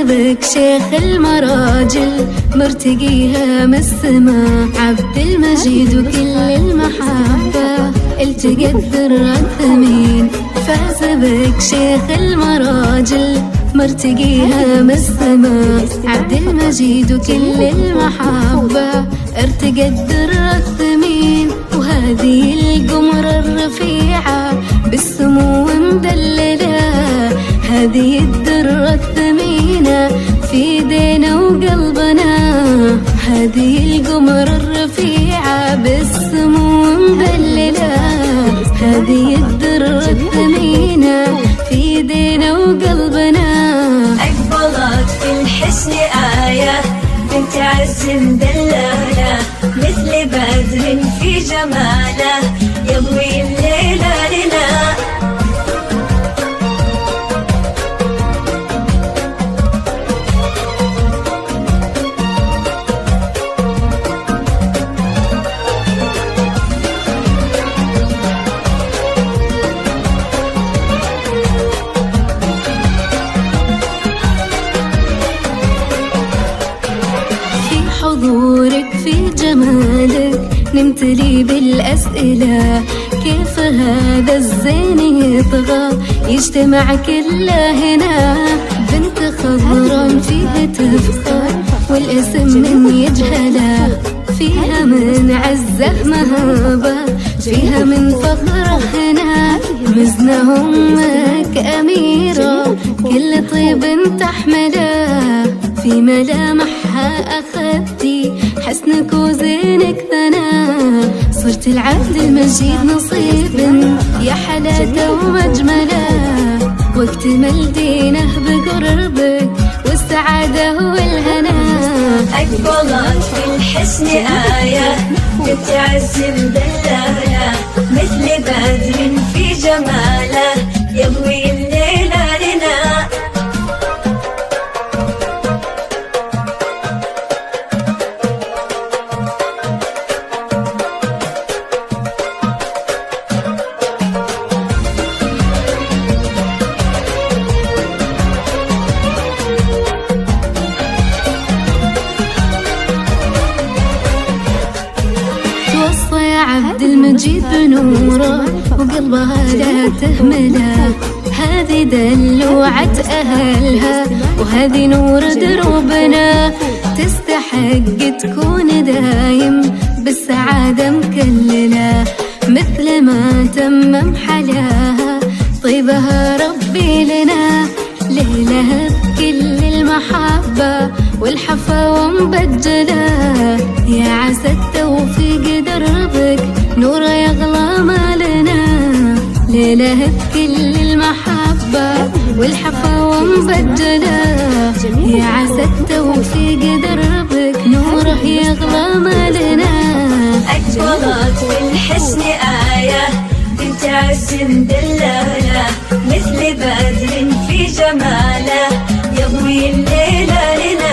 بك شيخ المراجل مرتقيها من السما عبد المجيد وكل المحبة التقت ذرة الثمين. فاز بك شيخ المراجل مرتقيها من السما عبد المجيد وكل المحبة ارتقت ذرة الثمين. وهذه القمر الرفيعة بالسمو مدللة هذه الدرة الثمينة في ايدينا وقلبنا. هذه القمر الرفيعة بالسمو مدللة هذه الدرة الثمينة في ايدينا وقلبنا. أقبلت في الحسن آية بنت عز مدللة مثل بدر في جماله يضوي الليل لنا. حضورك في جمالك نمتلي بالأسئلة كيف هذا الزين يطغى يجتمع كله هنا. بنت خضرا فيها تفخر والاسم من يجهله فيها من عزة مهابة فيها من فخر هنا. مزنا أمك أميرة كل طيب تحمله في ملامحها أخذتي حسنك وزينك ثنا. صرت العبد المجيد نصيب يا حلاته ومجمله واكتمل دينه بقربك والسعادة والهنا. أقبلت في الحسن آية بنت عز مدللة مثل بدر في جماله يضوي الليل لنا. عبد المجيد بنوره وقلبها لا تهمله هذه دلوعة أهلها وهذه نور دروبنا. تستحق تكون دايم بالسعادة مكللة مثل ما تمم حلاها طيبها ربي لنا. ليلها بكل المحبة والحفا ومبجلة يا عسى التوفيق دربك نور يغلى ما لنا. ليلها بكل المحبة والحفا ومبجلة يا عسى التوفيق دربك نور يغلى ما لنا. أقبلت في الحسن آية بنت عز مدللة مثل بدر في جماله يضوي الليل لنا.